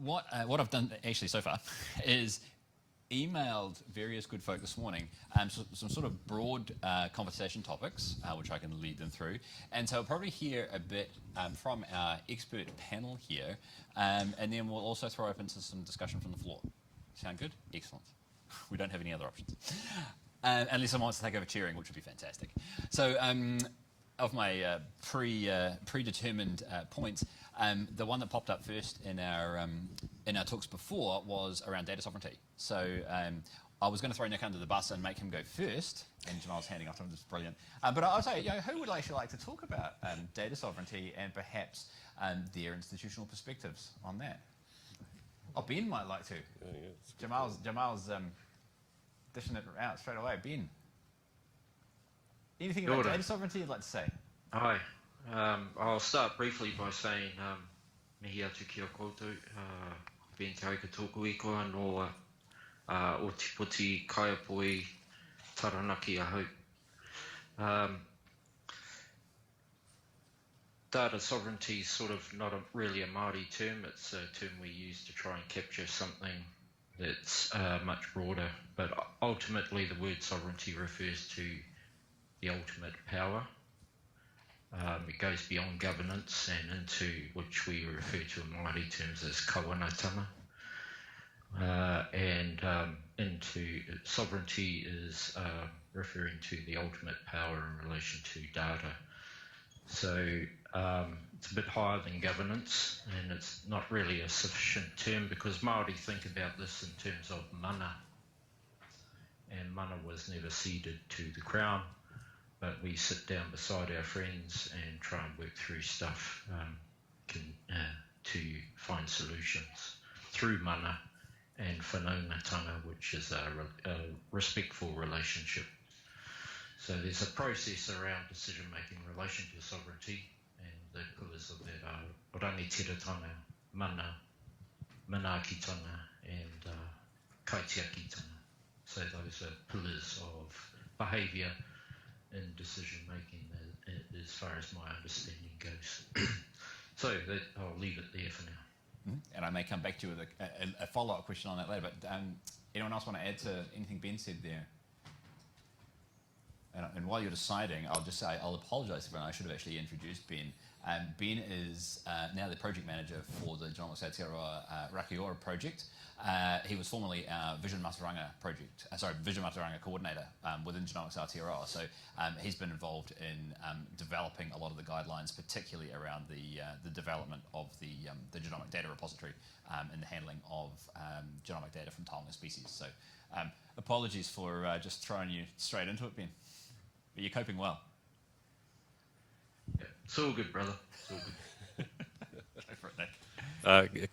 what I've done actually so far is emailed various good folk this morning some sort of broad conversation topics, which I can lead them through. And so I'll probably hear a bit from our expert panel here, and then we'll also throw open to some discussion from the floor. Sound good? Excellent. We don't have any other options. Unless someone wants to take over chairing, which would be fantastic. So of my predetermined points, the one that popped up first in our talks before was around data sovereignty. So I was going to throw Nick under the bus and make him go first, and Jamal's handing off to him, which is brilliant. But I'll say, who would actually like to talk about data sovereignty and perhaps their institutional perspectives on that? Oh, Ben might like to. Yeah, Jamal's dishing it out straight away. Ben, anything about data sovereignty you'd like to say? Hi. I'll start briefly by saying mihi atu ki a koutou, Ben te aika tōku i koa no o tipoti kaiapoi taranaki a hope. Data sovereignty is sort of not really a Māori term, it's a term we use to try and capture something that's much broader, but ultimately the word sovereignty refers to the ultimate power. It goes beyond governance and into which we refer to in Māori terms as kawanatanga. Into sovereignty is referring to the ultimate power in relation to data. So it's a bit higher than governance, and it's not really a sufficient term because Māori think about this in terms of mana, and mana was never ceded to the Crown, but we sit down beside our friends and try and work through stuff to find solutions through mana and whanaungatanga, which is a respectful relationship. So there's a process around decision-making in relation to sovereignty, and the pillars of that are rangitiratanga, mana, manaakitanga, and kaitiakitanga. So those are pillars of behaviour in decision-making as far as my understanding goes. So I'll leave it there for now. And I may come back to you with a follow-up question on that later, but anyone else want to add to anything Ben said there? And while you're deciding, I'll just say, I'll apologise to everyone. I should have actually introduced Ben. Ben is now the project manager for the Genomics Aotearoa Rakiora project. He was formerly our Vision Mataranga coordinator within Genomics Aotearoa. So he's been involved in developing a lot of the guidelines, particularly around the development of the genomic data repository and the handling of genomic data from taonga species. So apologies for just throwing you straight into it, Ben. But you're coping well. Yeah, it's all good, brother. It's all good. Go for it, Nick.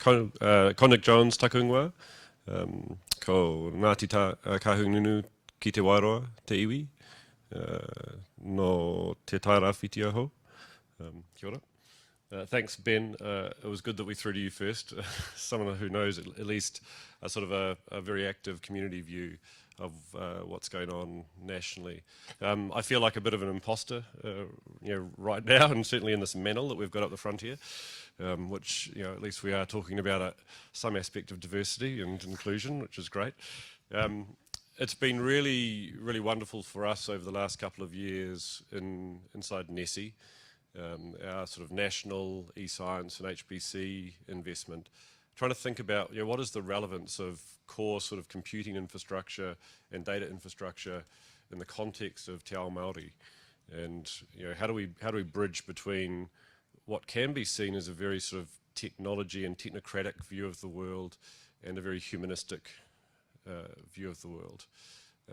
Ko Nick Jones taku ingoa, ko Ngāti Kahungunu ki te Wairoa, te iwi, no te tairawhiti aho. Kia ora. Thanks, Ben. It was good that we threw to you first. Someone who knows at least a sort of a very active community view of what's going on nationally. I feel like a bit of an imposter, right now, and certainly in this manel that we've got up the front here, which, at least we are talking about some aspect of diversity and inclusion, which is great. It's been really, really wonderful for us over the last couple of years inside NESI, our sort of national eScience and HPC investment, trying to think about what is the relevance of core sort of computing infrastructure and data infrastructure in the context of Te Ao Māori, and how do we bridge between what can be seen as a very sort of technology and technocratic view of the world and a very humanistic view of the world,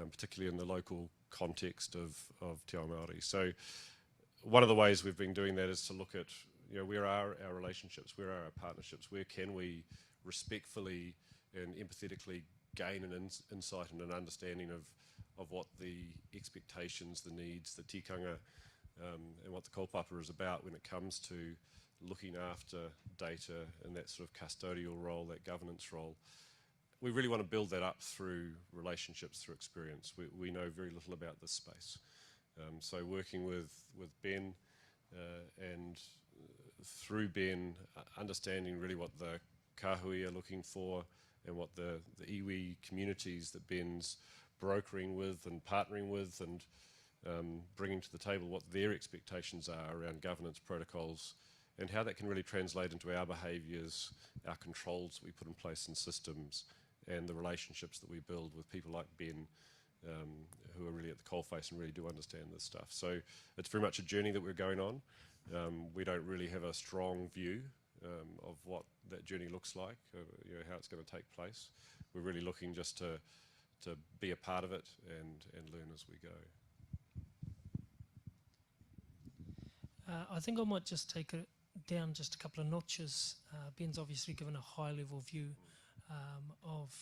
particularly in the local context of Te Ao Māori. So one of the ways we've been doing that is to look at where are our relationships, where are our partnerships, where can we respectfully and empathetically gain an insight and an understanding of what the expectations, the needs, the tikanga, and what the kaupapa is about when it comes to looking after data and that sort of custodial role, that governance role. We really want to build that up through relationships, through experience. We know very little about this space. So working with Ben and through Ben, understanding really what the Kahui are looking for, and what the iwi communities that Ben's brokering with and partnering with and bringing to the table what their expectations are around governance protocols, and how that can really translate into our behaviours, our controls that we put in place in systems, and the relationships that we build with people like Ben, who are really at the coalface and really do understand this stuff. So it's very much a journey that we're going on. We don't really have a strong view of what that journey looks like, how it's going to take place. We're really looking just to be a part of it and learn as we go. I think I might just take it down just a couple of notches. Ben's obviously given a high-level view of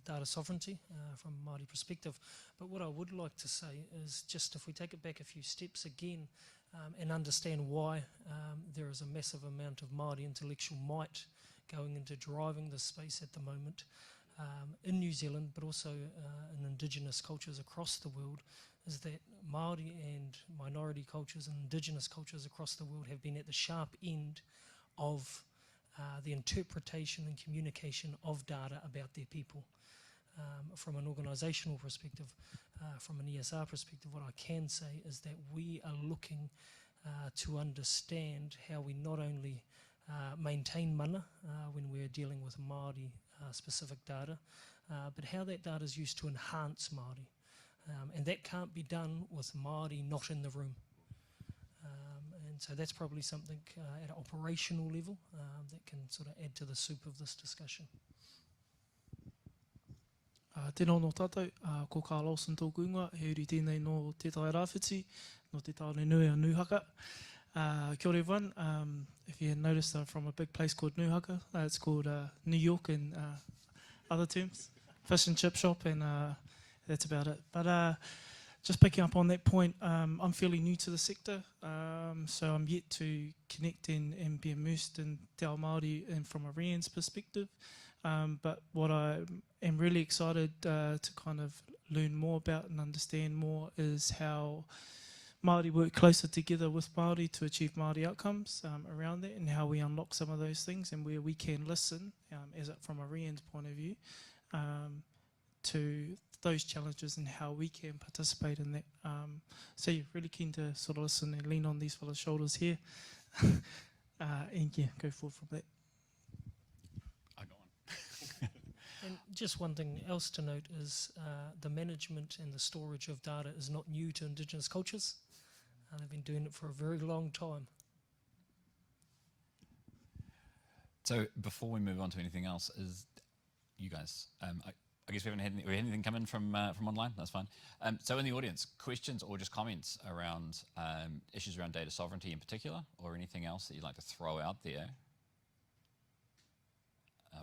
data sovereignty from a Māori perspective. But what I would like to say is just if we take it back a few steps again and understand why there is a massive amount of Māori intellectual might going into driving this space at the moment in New Zealand, but also in indigenous cultures across the world, is that Māori and minority cultures and indigenous cultures across the world have been at the sharp end of the interpretation and communication of data about their people. From an organisational perspective, from an ESR perspective, what I can say is that we are looking to understand how we not only maintain mana when we're dealing with Māori specific data, but how that data is used to enhance Māori. And that can't be done with Māori not in the room. And so that's probably something at an operational level that can sort of add to the soup of this discussion. Tēnā no tātou, ko Carl Olsen tōku ingoa, he uri tēnei no tētai rāwhiti, no te tāone nui a Nuhaka. Kia ora everyone. If you noticed, I'm from a big place called Nuhaka. It's called New York in other terms. Fish and chip shop, and that's about it. But just picking up on that point, I'm fairly new to the sector, so I'm yet to connect and be immersed in Te Ao Māori and from a REANNZ perspective. But what I am really excited to kind of learn more about and understand more is how Māori work closer together with Māori to achieve Māori outcomes around that, and how we unlock some of those things, and where we can listen, from a REANNZ point of view, to those challenges and how we can participate in that. So yeah, really keen to sort of listen and lean on these fellas' shoulders here, and yeah, go forward from that. And just one thing else to note is the management and the storage of data is not new to Indigenous cultures. They've been doing it for a very long time. So before we move on to anything else, is you guys, I guess we haven't had anything come in from online. That's fine. So in the audience, questions or just comments around issues around data sovereignty in particular, or anything else that you'd like to throw out there?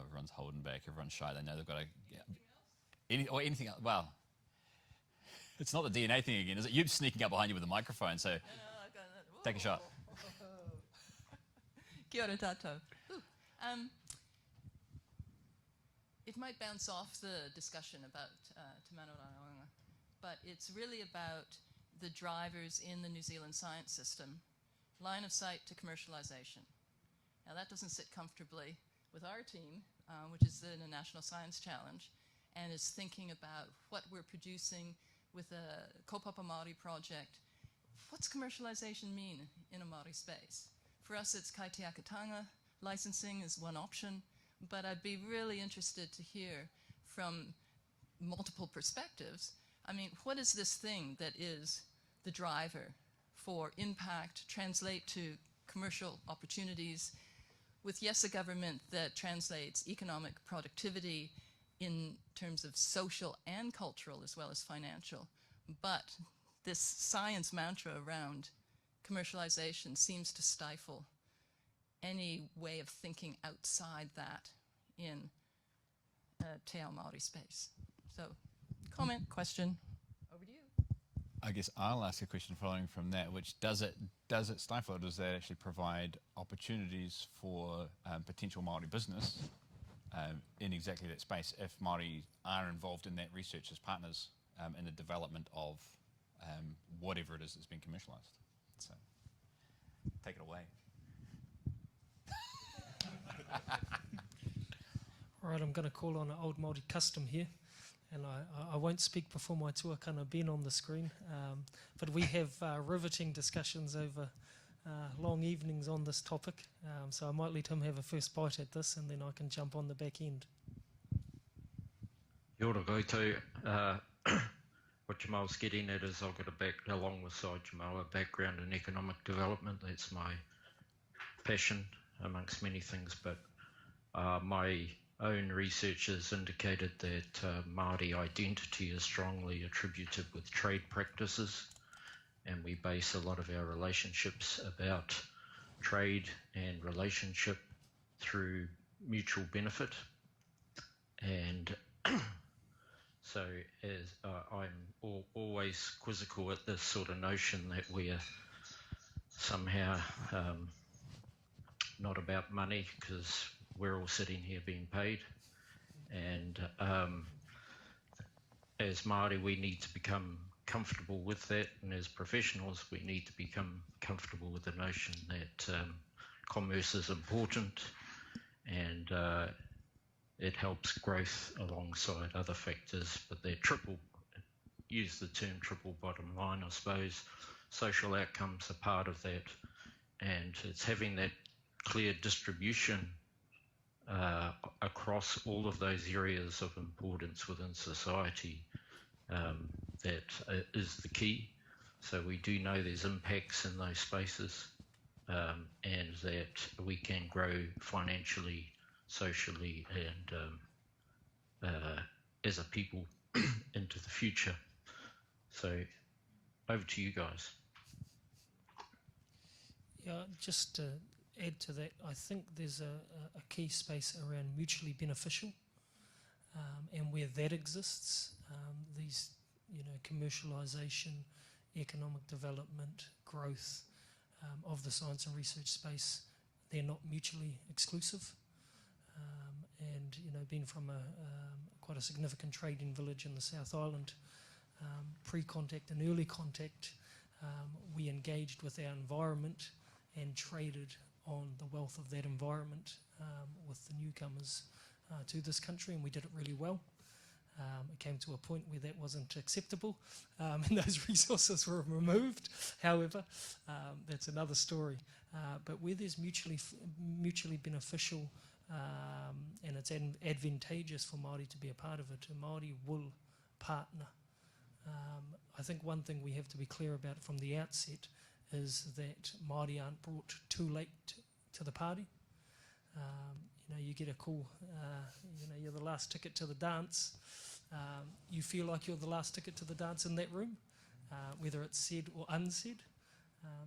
Everyone's holding back. Everyone's shy. They know they've got to. Anything else? Well, it's not the DNA thing again, is it? You're sneaking up behind you with a microphone, so take a shot. Kia ora tātou. It might bounce off the discussion about Te Mano Rāngaunga, but it's really about the drivers in the New Zealand science system, line of sight to commercialization. Now that doesn't sit comfortably with our team, which is the National Science Challenge, and is thinking about what we're producing with a Kaupapa Māori project. What's commercialization mean in a Māori space? For us, it's kaitiakitanga. Licensing is one option, but I'd be really interested to hear from multiple perspectives. I mean, what is this thing that is the driver for impact, translate to commercial opportunities, with, yes, a government that translates economic productivity in terms of social and cultural as well as financial. But this science mantra around commercialization seems to stifle any way of thinking outside that in Te Ao Māori space. So, comment, question, over to you. I guess I'll ask a question following from that, which does it stifle, or does that actually provide opportunities for potential Māori business in exactly that space if Māori are involved in that research as partners in the development of whatever it is that's been commercialised? So, take it away. All right, I'm going to call on an old Māori custom here, and I won't speak before my tuakana Ben on the screen, but we have riveting discussions over long evenings on this topic, so I might let him have a first bite at this, and then I can jump on the back end. Kia ora koutou. What Jamal's getting at is I've got alongside Jamal, a background in economic development. That's my passion, amongst many things, but my own research has indicated that Māori identity is strongly attributed with trade practices, and we base a lot of our relationships about trade and relationship through mutual benefit. And so as I'm always quizzical at this sort of notion that we're somehow not about money, because we're all sitting here being paid. And as Māori, we need to become comfortable with that, and as professionals, we need to become comfortable with the notion that commerce is important, and it helps growth alongside other factors, but they're use the term triple bottom line, I suppose. Social outcomes are part of that, and it's having that clear distribution across all of those areas of importance within society that is the key. So we do know there's impacts in those spaces, and that we can grow financially, socially, and as a people into the future. So over to you guys. Yeah, just to add to that, I think there's a key space around mutually beneficial, and where that exists, these, commercialisation, economic development, growth of the science and research space, they're not mutually exclusive. And being from quite a significant trading village in the South Island, pre-contact and early contact, we engaged with our environment and traded on the wealth of that environment with the newcomers to this country, and we did it really well. It came to a point where that wasn't acceptable, and those resources were removed. However, that's another story. But where there's mutually beneficial and it's advantageous for Māori to be a part of it, Māori will partner. I think one thing we have to be clear about from the outset is that Māori aren't brought too late to the party. You get a call, you're the last ticket to the dance. You feel like you're the last ticket to the dance in that room, whether it's said or unsaid.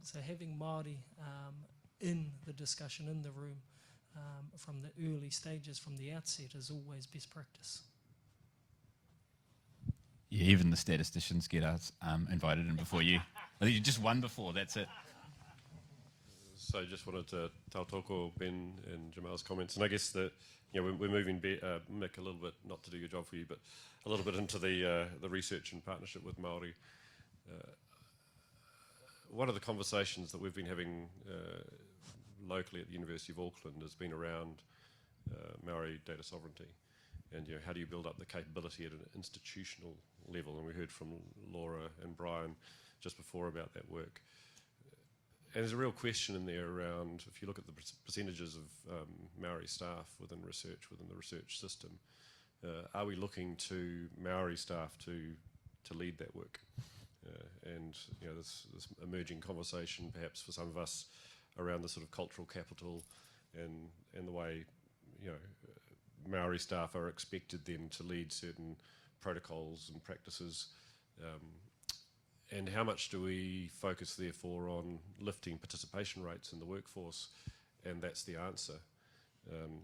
So having Māori in the discussion, in the room, from the early stages, from the outset, is always best practice. Yeah, even the statisticians get us invited in before you. I think you just won before, that's it. So just wanted to tautoko Ben and Jamal's comments, and I guess that we're moving Mick a little bit, not to do your job for you, but a little bit into the research and partnership with Māori. One of the conversations that we've been having locally at the University of Auckland has been around Māori data sovereignty, and how do you build up the capability at an institutional level? And we heard from Laura and Brian just before about that work. And there's a real question in there around, if you look at the percentages of Māori staff within the research system, are we looking to Māori staff to lead that work? And this emerging conversation, perhaps for some of us, around the sort of cultural capital and the way Māori staff are expected then to lead certain protocols and practices. And how much do we focus, therefore, on lifting participation rates in the workforce, and that's the answer?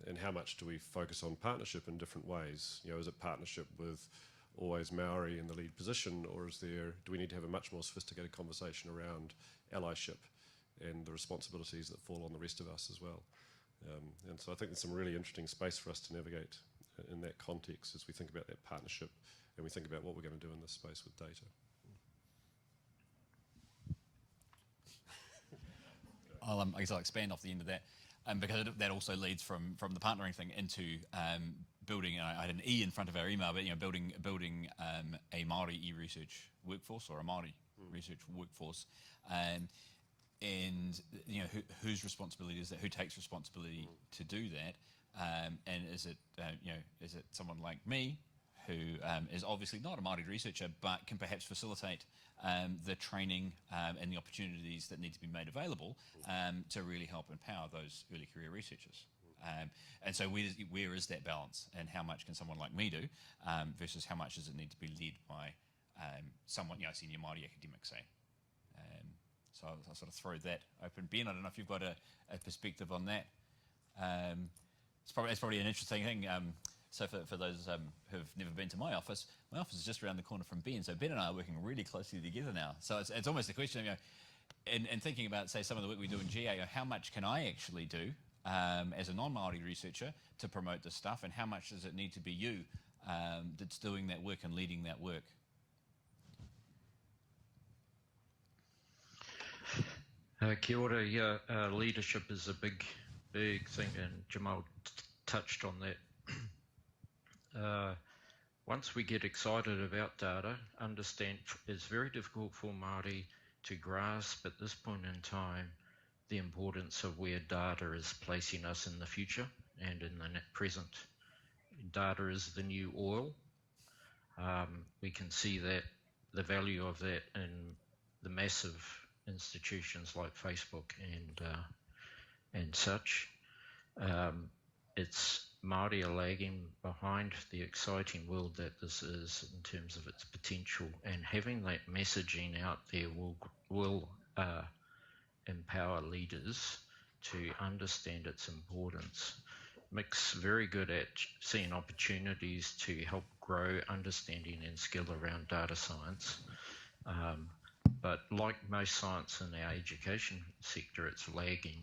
And how much do we focus on partnership in different ways? Is it partnership with always Māori in the lead position, or do we need to have a much more sophisticated conversation around allyship and the responsibilities that fall on the rest of us as well? And so I think there's some really interesting space for us to navigate in that context as we think about that partnership and we think about what we're going to do in this space with data. I guess I'll expand off the end of that, because that also leads from the partnering thing into building, I had an E in front of our email, but building a Māori eResearch workforce or a Māori research workforce, and whose responsibility is that? Who takes responsibility to do that? And is it someone like me, who is obviously not a Māori researcher, but can perhaps facilitate the training and the opportunities that need to be made available to really help empower those early career researchers. And so where is that balance, and how much can someone like me do versus how much does it need to be led by someone, senior Māori academic, say? So I'll sort of throw that open. Ben, I don't know if you've got a perspective on that. It's probably an interesting thing. So for those who've never been to my office is just around the corner from Ben. So Ben and I are working really closely together now. So it's almost a question, in thinking about, say, some of the work we do in GA, how much can I actually do as a non-Māori researcher to promote this stuff, and how much does it need to be you that's doing that work and leading that work? Kia ora, yeah, leadership is a big thing, and Jamal touched on that. Once we get excited about data, understand it's very difficult for Māori to grasp at this point in time the importance of where data is placing us in the future and in the present. Data is the new oil. We can see that the value of that in the massive institutions like Facebook and such. It's Māori are lagging behind the exciting world that this is in terms of its potential, and having that messaging out there will empower leaders to understand its importance. Mick's very good at seeing opportunities to help grow understanding and skill around data science. But like most science in our education sector, it's lagging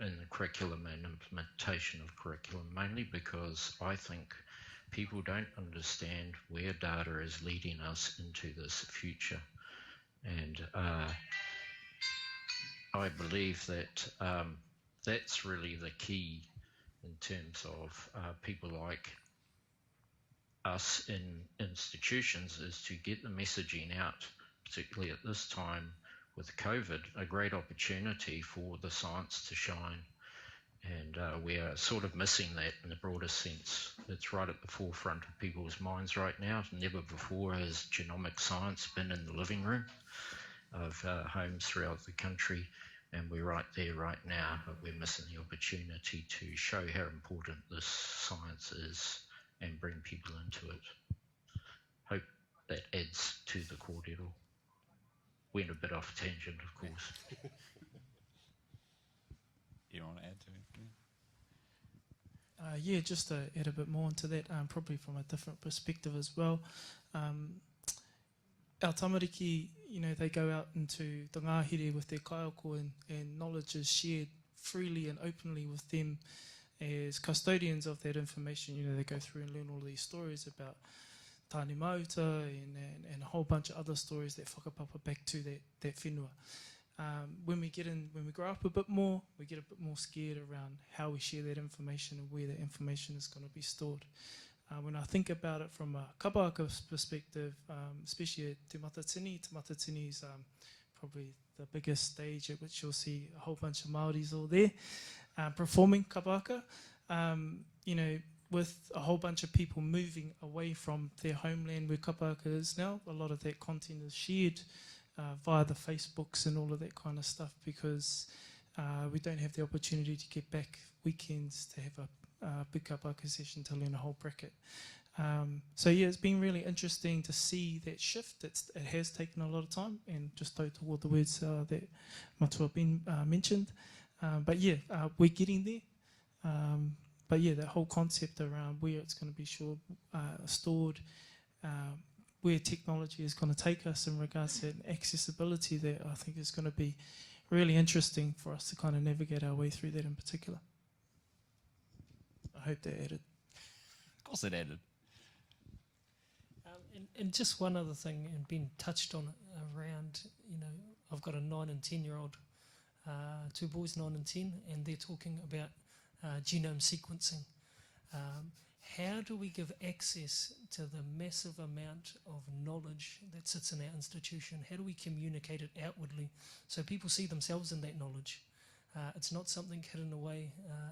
in the curriculum and implementation of curriculum, mainly because I think people don't understand where data is leading us into this future. And I believe that that's really the key in terms of people like us in institutions, is to get the messaging out, particularly at this time with COVID, a great opportunity for the science to shine. And we are sort of missing that in the broader sense. It's right at the forefront of people's minds right now. Never before has genomic science been in the living room of homes throughout the country, and we're right there right now, but we're missing the opportunity to show how important this science is and bring people into it. Hope that adds to the cordial. Went a bit off tangent, of course. You want to add to it? Yeah, just to add a bit more into that, probably from a different perspective as well. Our tamariki, they go out into the ngāhere with their kaiako, and knowledge is shared freely and openly with them as custodians of that information. They go through and learn all these stories about tāne mauta and a whole bunch of other stories that whakapapa back to that whenua. When we grow up a bit more, we get a bit more scared around how we share that information and where that information is going to be stored. When I think about it from a kaupaka perspective, especially at Te Matatini is probably the biggest stage at which you'll see a whole bunch of Māoris all there performing kaupaka. With a whole bunch of people moving away from their homeland where kaupaka is now, a lot of that content is shared via the Facebooks and all of that kind of stuff, because we don't have the opportunity to get back weekends to have a big kaupaka session to learn a whole bracket. So yeah, it's been really interesting to see that shift. It has taken a lot of time, and just toward the words that Matua Ben mentioned. But yeah, we're getting there. But yeah, that whole concept around where it's going to be stored, where technology is going to take us in regards to accessibility, that I think is going to be really interesting for us to kind of navigate our way through that in particular. I hope that added. Of course it added. And just one other thing, and Ben touched on it around, I've got a 9 and 10-year-old, 2 boys, 9 and 10, and they're talking about genome sequencing. How do we give access to the massive amount of knowledge that sits in our institution? How do we communicate it outwardly so people see themselves in that knowledge? It's not something hidden away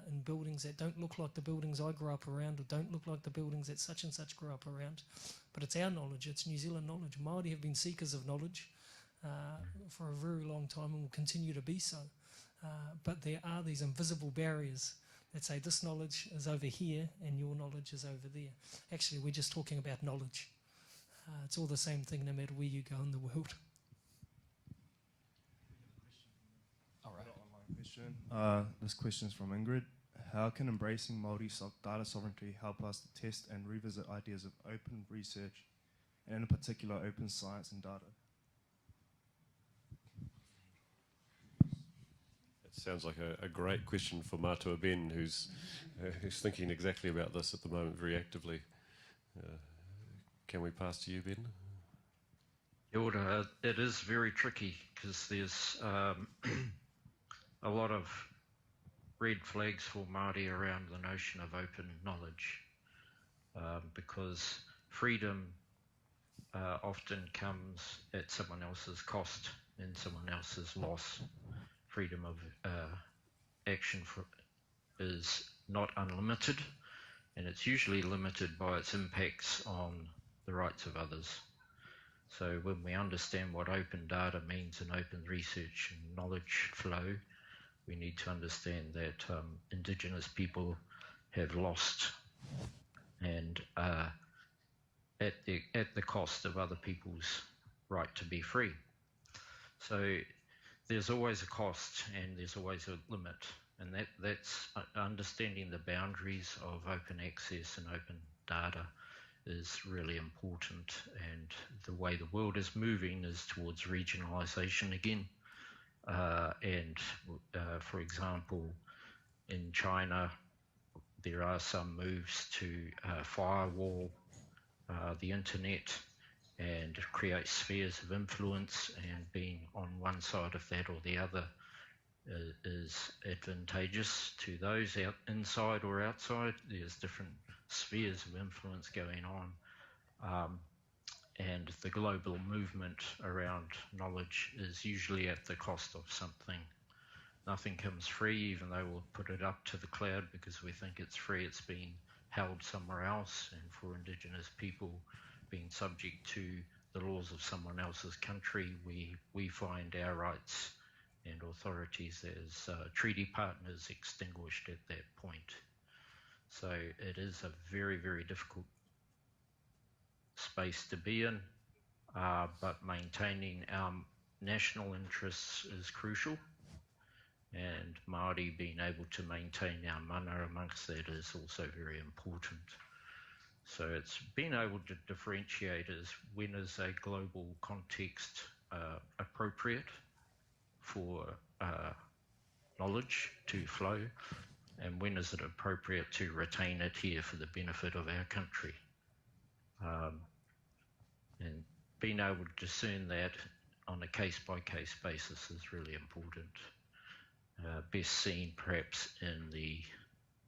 in buildings that don't look like the buildings I grew up around or don't look like the buildings that such and such grew up around. But it's our knowledge, it's New Zealand knowledge. Māori have been seekers of knowledge for a very long time and will continue to be so. But there are these invisible barriers that say this knowledge is over here and your knowledge is over there. Actually, we're just talking about knowledge. It's all the same thing no matter where you go in the world. All right. Online question. This question is from Ingrid. How can embracing Māori data sovereignty help us to test and revisit ideas of open research, and in particular open science and data? It sounds like a great question for Mātua Ben, who's thinking exactly about this at the moment very actively. Can we pass to you, Ben? Kia ora. It is very tricky because there's a lot of red flags for Māori around the notion of open knowledge, because freedom often comes at someone else's cost and someone else's loss. Freedom of action is not unlimited, and it's usually limited by its impacts on the rights of others. So when we understand what open data means and open research and knowledge flow, we need to understand that indigenous people have lost, and at the cost of other people's right to be free. So there's always a cost and there's always a limit, and that's understanding the boundaries of open access and open data is really important. And the way the world is moving is towards regionalisation again. For example, in China, there are some moves to firewall the internet and create spheres of influence, and being on one side of that or the other is advantageous to those inside or outside. There's different spheres of influence going on, and the global movement around knowledge is usually at the cost of something. Nothing comes free, even though we'll put it up to the cloud because we think it's free. It's being held somewhere else, and for Indigenous people being subject to the laws of someone else's country, we find our rights and authorities as treaty partners extinguished at that point. So it is a very, very difficult space to be in, but maintaining our national interests is crucial, and Māori being able to maintain our mana amongst that is also very important. So it's being able to differentiate as when is a global context appropriate for knowledge to flow, and when is it appropriate to retain it here for the benefit of our country. And being able to discern that on a case-by-case basis is really important. Best seen perhaps in the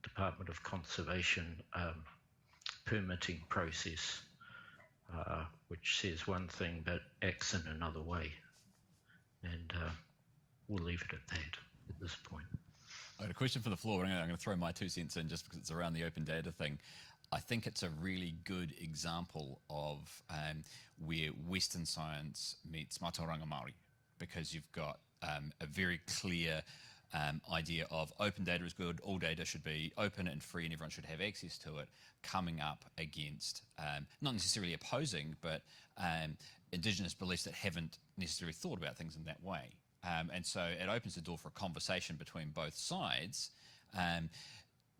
Department of Conservation permitting process, which says one thing but acts in another way. And we'll leave it at that at this point. I got a question for the floor. I'm going to throw my 2 cents in just because it's around the open data thing. I think it's a really good example of where Western science meets Mātauranga Māori, because you've got a very clear idea of open data is good, all data should be open and free and everyone should have access to it, coming up against, not necessarily opposing, but Indigenous beliefs that haven't necessarily thought about things in that way. And so it opens the door for a conversation between both sides,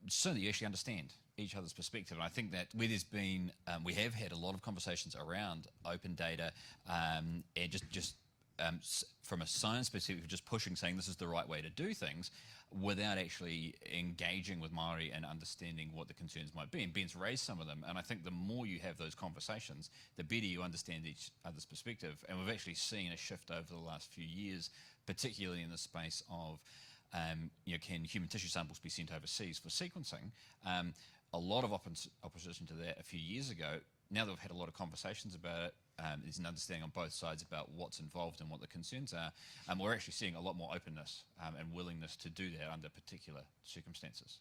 so that you actually understand each other's perspective. And I think that where there's been, we have had a lot of conversations around open data, and just from a science perspective, just pushing, saying this is the right way to do things, without actually engaging with Māori and understanding what the concerns might be. And Ben's raised some of them, and I think the more you have those conversations, the better you understand each other's perspective. And we've actually seen a shift over the last few years, particularly in the space of, can human tissue samples be sent overseas for sequencing? a lot of opposition to that a few years ago. Now that we've had a lot of conversations about it, there's an understanding on both sides about what's involved and what the concerns are. We're actually seeing a lot more openness and willingness to do that under particular circumstances.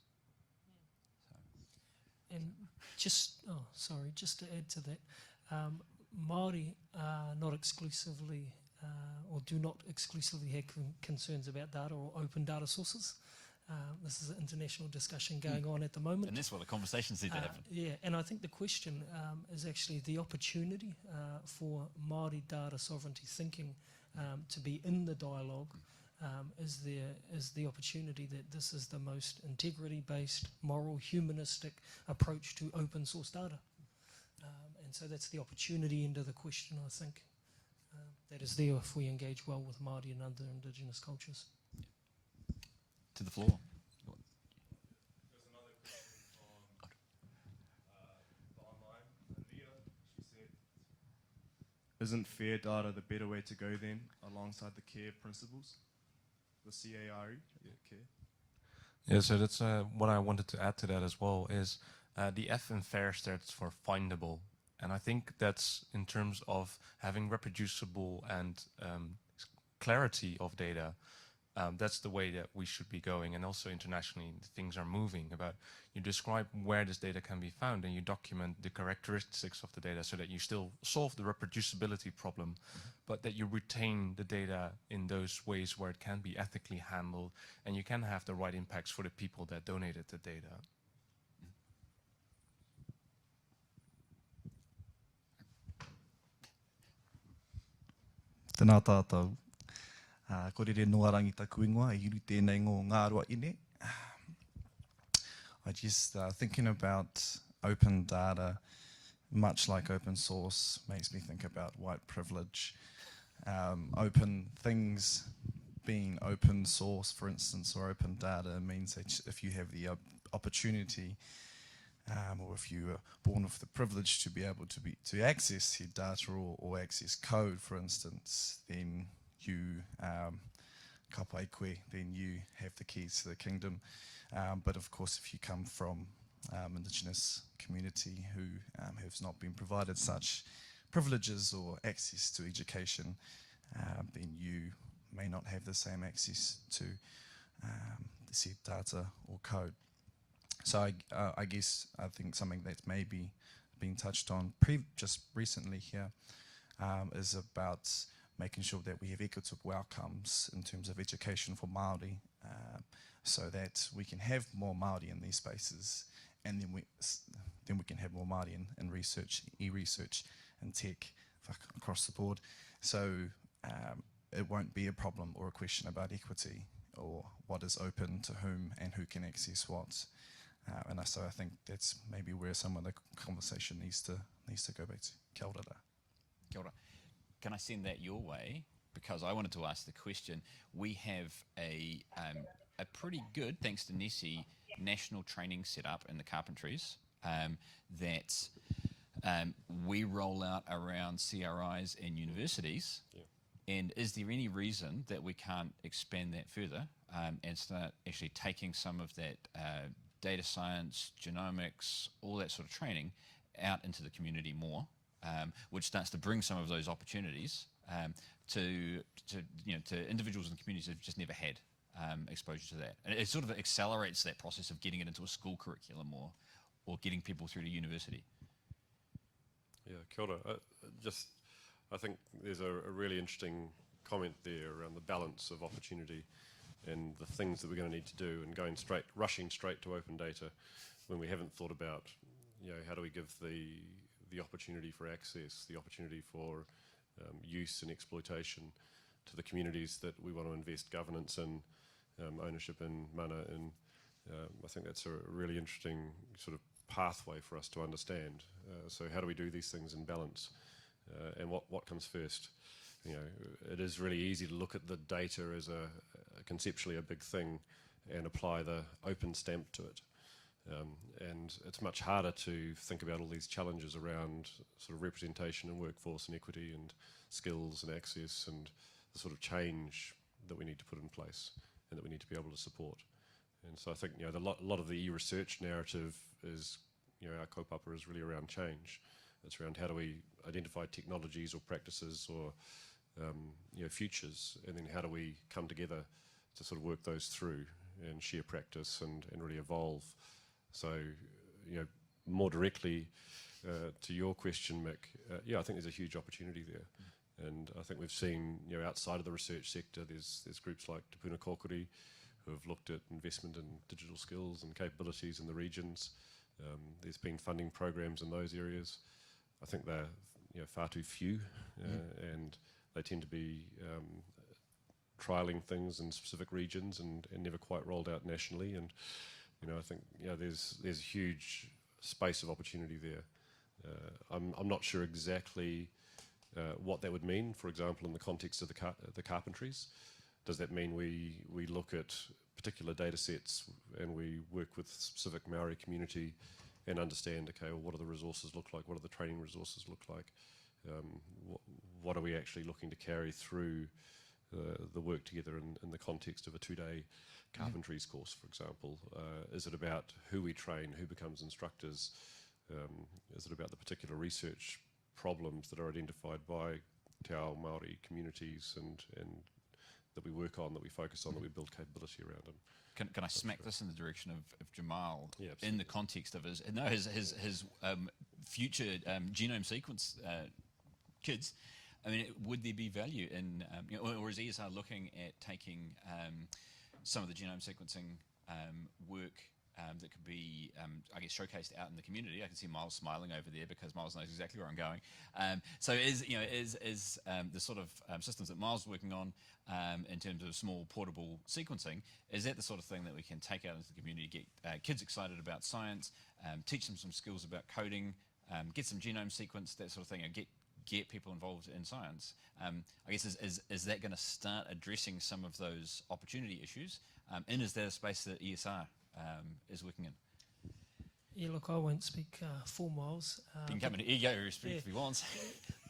And just to add to that, Māori are not exclusively, or do not exclusively have concerns about data or open data sources. This is an international discussion going on at the moment. And that's where the conversations need to happen. Yeah, and I think the question is actually the opportunity for Māori data sovereignty thinking to be in the dialogue. Is the opportunity that this is the most integrity-based, moral, humanistic approach to open source data. And so that's the opportunity end of the question, I think, that is there if we engage well with Māori and other indigenous cultures. To the floor. There's another question from the online, Leah. She said, isn't fair data the better way to go then, alongside the CARE principles? The CARE, CARE. Yeah, so that's what I wanted to add to that as well, is the F in FAIR stands for findable. And I think that's in terms of having reproducible and clarity of data. That's the way that we should be going, and also internationally things are moving about you describe where this data can be found and you document the characteristics of the data so that you still solve the reproducibility problem, but that you retain the data in those ways where it can be ethically handled and you can have the right impacts for the people that donated the data. Tēnā tātou. Korere noa rangi taku ingoa, I uru tēnei ngō ngārua ine. I just thinking about open data, much like open source, makes me think about white privilege. Open things being open source, for instance, or open data means that if you have the opportunity, or if you are born with the privilege to be able to access your data or access code, for instance, then you ka pai koe, then you have the keys to the kingdom. But of course, if you come from indigenous community who have not been provided such privileges or access to education, then you may not have the same access to the said data or code. So I guess I think something that's maybe been touched on just recently here is about making sure that we have equitable outcomes in terms of education for Māori, so that we can have more Māori in these spaces, and then we can have more Māori in research, eResearch and tech across the board. So it won't be a problem or a question about equity or what is open to whom and who can access what. And so I think that's maybe where some of the conversation needs to go back to. Kia ora. Kia ora. Can I send that your way? Because I wanted to ask the question. We have a pretty good, thanks to Nessie, national training set up in the carpentries that we roll out around CRIs and universities. Yeah. And is there any reason that we can't expand that further and start actually taking some of that data science, genomics, all that sort of training out into the community more, which starts to bring some of those opportunities to individuals and communities who've just never had exposure to that. And it sort of accelerates that process of getting it into a school curriculum or getting people through to university. Yeah, kia ora. I think there's a really interesting comment there around the balance of opportunity and the things that we're going to need to do, and rushing straight to open data when we haven't thought about, how do we give the opportunity for access, the opportunity for use and exploitation to the communities that we want to invest governance in, ownership in, mana in. I think that's a really interesting sort of pathway for us to understand. So how do we do these things in balance, and what comes first? It is really easy to look at the data as conceptually a big thing and apply the open stamp to it. And it's much harder to think about all these challenges around sort of representation and workforce and equity and skills and access and the sort of change that we need to put in place and that we need to be able to support. And so I think, a lot of the eResearch narrative is, our kaupapa is really around change. It's around how do we identify technologies or practices or futures, and then how do we come together to sort of work those through and share practice and really evolve. So, more directly to your question, Mick, I think there's a huge opportunity there. And I think we've seen, outside of the research sector, there's groups like Te Puna Kokori who have looked at investment in digital skills and capabilities in the regions. There's been funding programs in those areas. I think they're far too few, and they tend to be trialling things in specific regions and never quite rolled out nationally. And I think there's a huge space of opportunity there. I'm not sure exactly what that would mean. For example, in the context of the carpentries, does that mean we look at particular data sets and we work with specific Maori community and understand, okay, well, what do the resources look like? What do the training resources look like? What are we actually looking to carry through the work together in the context of a 2-day carpentries course, for example? Is it about who we train, who becomes instructors? Is it about the particular research problems that are identified by Te Ao Māori communities and that we work on, that we focus on, that we build capability around them? Can I smack this in the direction of Jamal, Yeah, in the context of his future genome sequence kids? I mean, would there be value in, or is ESR looking at taking some of the genome sequencing work that could be, I guess, showcased out in the community? I can see Miles smiling over there because Miles knows exactly where I'm going. So is the sort of systems that Miles is working on in terms of small portable sequencing, is that the sort of thing that we can take out into the community, get kids excited about science, teach them some skills about coding, get some genome sequence, that sort of thing, and get people involved in science? I guess is that going to start addressing some of those opportunity issues? And is that a space that ESR is working in? Yeah, look, I won't speak for Miles. You can come in ego respect if he wants.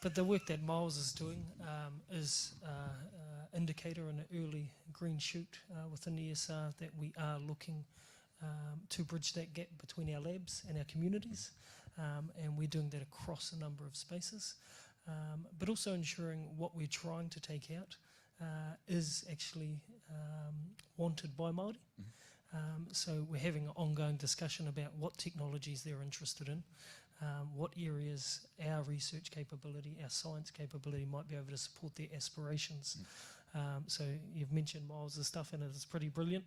But the work that Miles is doing is indicator and an early green shoot within ESR that we are looking to bridge that gap between our labs and our communities. And we're doing that across a number of spaces. But also ensuring what we're trying to take out is actually wanted by Māori. So we're having an ongoing discussion about what technologies they're interested in, what areas our research capability, our science capability might be able to support their aspirations. So you've mentioned Miles' stuff, and it's pretty brilliant,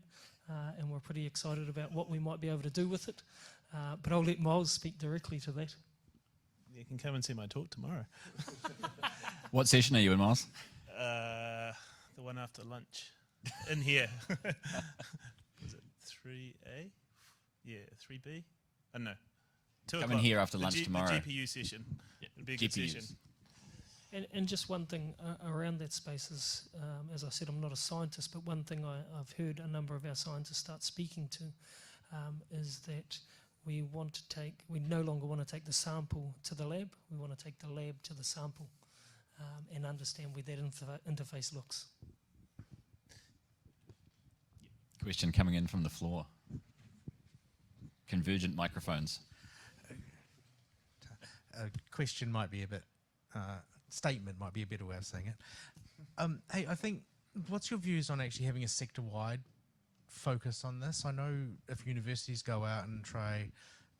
and we're pretty excited about what we might be able to do with it. But I'll let Miles speak directly to that. You can come and see my talk tomorrow. What session are you in, Miles? The one after lunch. In here. Was it 3A? Yeah, 3B? Oh, no. 2 Come o'clock. in here after lunch tomorrow. The GPU session. Yeah. It'll be a good GPUs. session. And just one thing around that space is, as I said, I'm not a scientist, but one thing I've heard a number of our scientists start speaking to is that we no longer want to take the sample to the lab, we want to take the lab to the sample and understand where that interface looks. Question coming in from the floor. Convergent microphones. A question might be a bit, statement might be a better way of saying it. Hey, I think, what's your views on actually having a sector-wide focus on this? I know if universities go out and try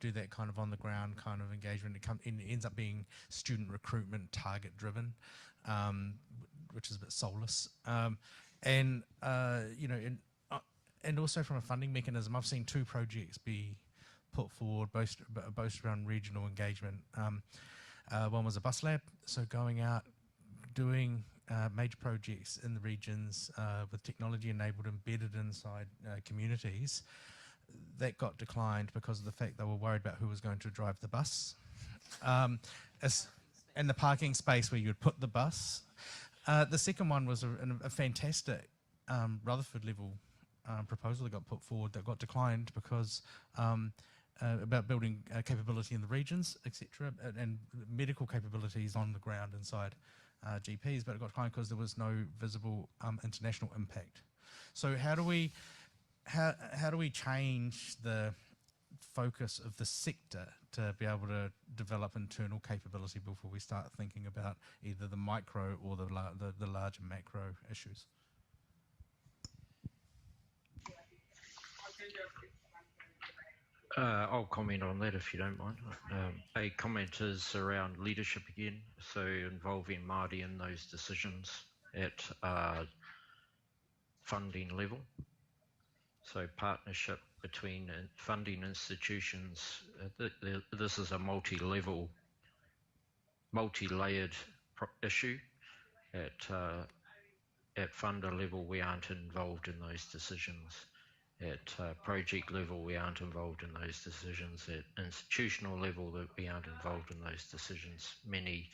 do that kind of on-the-ground kind of engagement, it ends up being student recruitment target-driven, which is a bit soulless. And also from a funding mechanism, I've seen 2 projects be put forward, both around regional engagement. One was a bus lab, so going out, doing major projects in the regions with technology enabled, embedded inside communities. That got declined because of the fact they were worried about who was going to drive the bus. And the parking space where you'd put the bus. The second one was a fantastic Rutherford level proposal that got put forward that got declined because about building capability in the regions, etc., and medical capabilities on the ground inside GPs, but it got declined because there was no visible international impact. So how do we how do we change the focus of the sector to be able to develop internal capability before we start thinking about either the micro or the larger macro issues? I'll comment on that if you don't mind. A comment is around leadership again, so involving Māori in those decisions at funding level. So partnership between funding institutions. This is a multi-level, multi-layered issue. At funder level, we aren't involved in those decisions. At project level, we aren't involved in those decisions. At institutional level, we aren't involved in those decisions. Many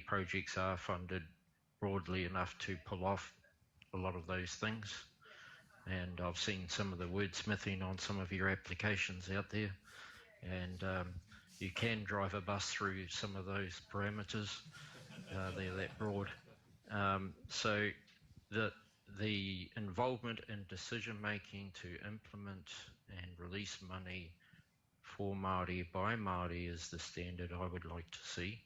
projects are funded broadly enough to pull off a lot of those things. And I've seen some of the wordsmithing on some of your applications out there. And you can drive a bus through some of those parameters. They're that broad. So the involvement in decision making to implement and release money for Māori by Māori is the standard I would like to see,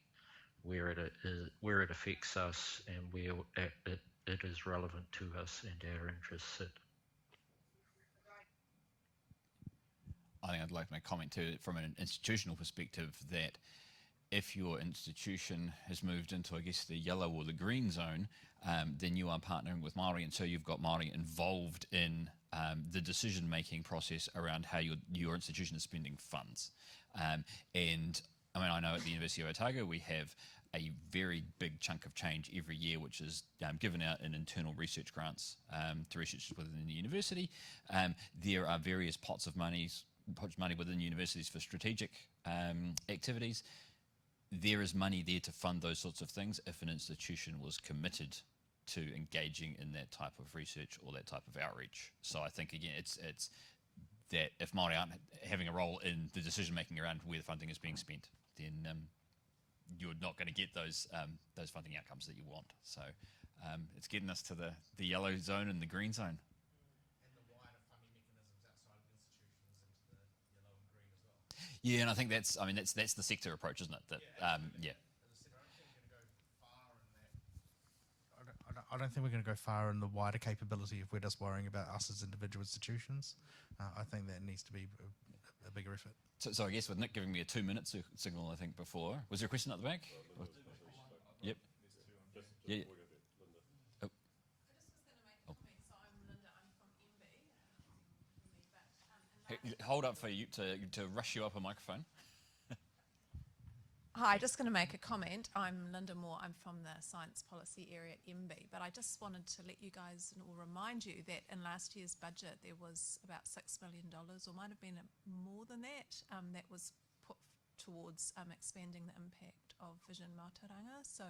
where it affects us and where it is relevant to us and our interests sit. I think I'd like to make a comment too from an institutional perspective that if your institution has moved into, I guess, the yellow or the green zone, then you are partnering with Māori, and so you've got Māori involved in the decision-making process around how your institution is spending funds. And I mean, I know at the University of Otago we have a very big chunk of change every year, which is given out in internal research grants to researchers within the university. There are various pots of money within universities for strategic activities. There is money there to fund those sorts of things if an institution was committed to engaging in that type of research or that type of outreach. So I think, again, it's that if Māori aren't having a role in the decision making around where the funding is being spent, then you're not going to get those funding outcomes that you want. So it's getting us to the yellow zone and the green zone. Yeah, and I think that's the sector approach, isn't it? That yeah. I don't think we're going to go far in the wider capability if we're just worrying about us as individual institutions. I think that needs to be a bigger effort. So I guess with Nick giving me a 2-minute signal, I think before, was there a question at the back? Yep. Yeah. Oh. Hold up for you to rush you up a microphone. Hi, just going to make a comment. I'm Linda Moore. I'm from the Science Policy area at MB, but I just wanted to let you guys or remind you that in last year's budget there was about $6 million, or might have been more than that, that was put towards expanding the impact of Vision Mātauranga. So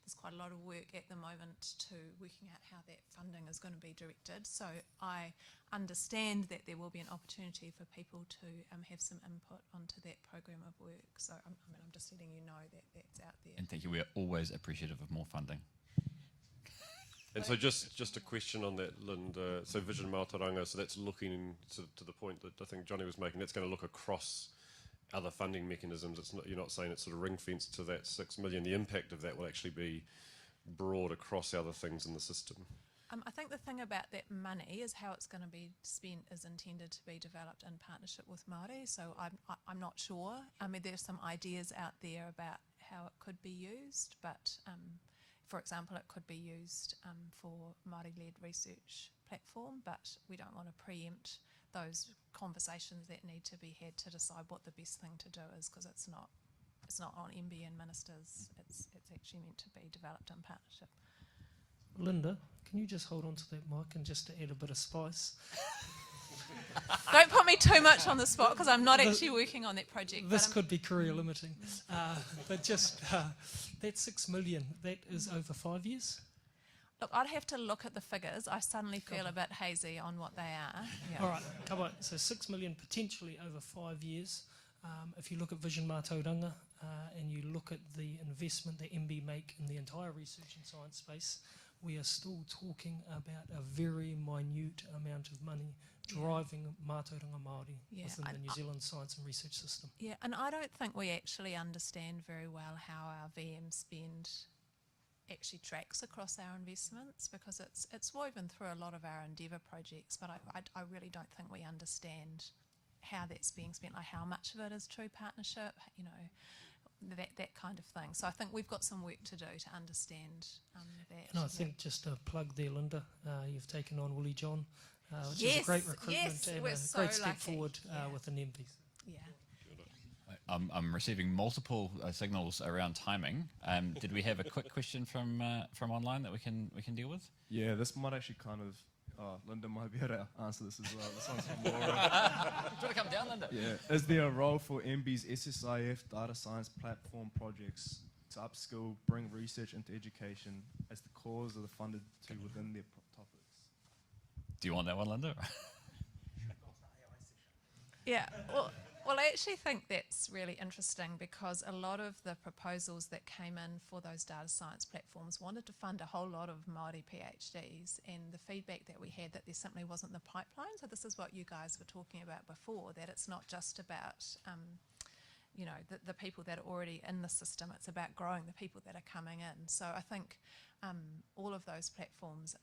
there's quite a lot of work at the moment to working out how that funding is going to be directed. So I understand that there will be an opportunity for people to have some input onto that program of work. So I'm just letting you know that that's out there. And thank you. We are always appreciative of more funding. And so just a question on that, Linda. So Vision Mātauranga, so that's looking to the point that I think Johnny was making, that's going to look across other funding mechanisms. It's not, you're not saying it's sort of ring-fenced to that 6 million. The impact of that will actually be broad across other things in the system. I think the thing about that money is how it's going to be spent is intended to be developed in partnership with Māori. So I'm not sure. I mean, there's some ideas out there about how it could be used, but for example, it could be used for Māori-led research platform, but we don't want to preempt those conversations that need to be had to decide what the best thing to do is, because it's not on MB and ministers. It's actually meant to be developed in partnership. Linda, can you just hold on to that mic and just to add a bit of spice? Don't put me too much on the spot because I'm not actually working on that project. This could be career limiting. But just that 6 million, that is over 5 years? Look, I'd have to look at the figures. I suddenly feel a bit hazy on what they are. Yeah. All right, come on. So 6 million potentially over 5 years. If you look at Vision Mātauranga and you look at the investment that MB make in the entire research and science space, we are still talking about a very minute amount of money driving mātauranga Māori within the New Zealand science and research system. Yeah, and I don't think we actually understand very well how our VM spend actually tracks across our investments, because it's woven through a lot of our Endeavour projects, but I really don't think we understand how that's being spent, like how much of it is true partnership, you know, that kind of thing. So I think we've got some work to do to understand that. And I think just a plug there, Linda, you've taken on Willie John, which yes, is a great recruitment yes, and we're a so great step lucky. forward with an MPs. Yeah. I'm receiving multiple signals around timing. Did we have a quick question from online that we can deal with? Yeah, this might actually kind of. Linda might be able to answer this as well. This one's from Laura. Do you want to come down, Linda? Yeah. Is there a role for MB's SSIF data science platform projects to upskill, bring research into education as the cause of the funded to within their topics? Do you want that one, Linda? Yeah, well, I actually think that's really interesting, because a lot of the proposals that came in for those data science platforms wanted to fund a whole lot of Māori PhDs, and the feedback that we had that there simply wasn't the pipeline. So this is what you guys were talking about before, that it's not just about you know, the people that are already in the system, it's about growing the people that are coming in. So I think all of those platforms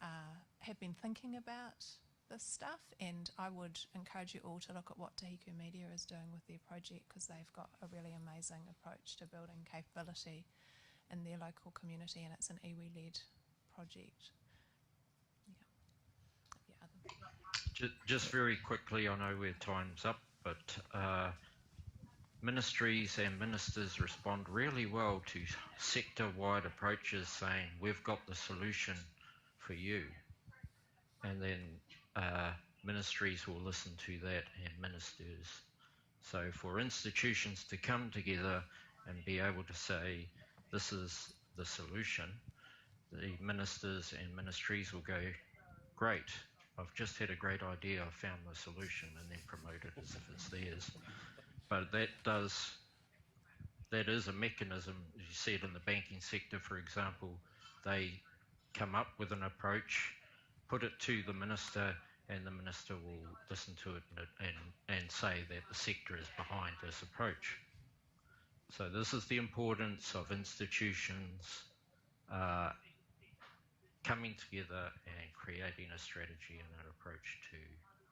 have been thinking about this stuff, and I would encourage you all to look at what Te Hiku Media is doing with their project, because they've got a really amazing approach to building capability in their local community, and it's an iwi-led project. Just very quickly, I know we're time's up, but ministries and ministers respond really well to sector-wide approaches saying, we've got the solution for you. And then ministries will listen to that, and ministers. So for institutions to come together and be able to say, this is the solution, the ministers and ministries will go, great, I've just had a great idea, I've found the solution, and then promote it as if it's theirs. But that is a mechanism. You see it in the banking sector, for example. They come up with an approach, put it to the minister, and the minister will listen to it and say that the sector is behind this approach. So this is the importance of institutions coming together and creating a strategy and an approach to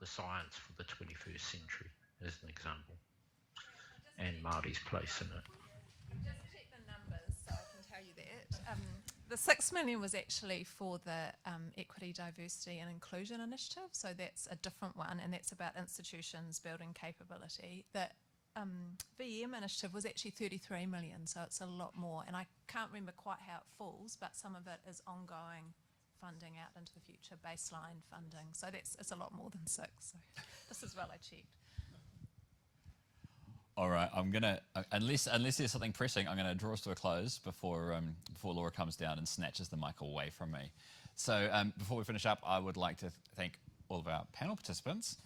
the science for the 21st century, as an example, and Māori's place in it. Just check the numbers so I can tell you that. The 6 million was actually for the Equity, Diversity and Inclusion Initiative, so that's a different one, and that's about institutions building capability. The VM initiative was actually 33 million, so it's a lot more, and I can't remember quite how it falls, but some of it is ongoing funding out into the future, baseline funding, so it's a lot more than 6, so this is well I checked. All right, I'm gonna unless there's something pressing, I'm gonna draw us to a close before Laura comes down and snatches the mic away from me. So before we finish up, I would like to thank all of our panel participants.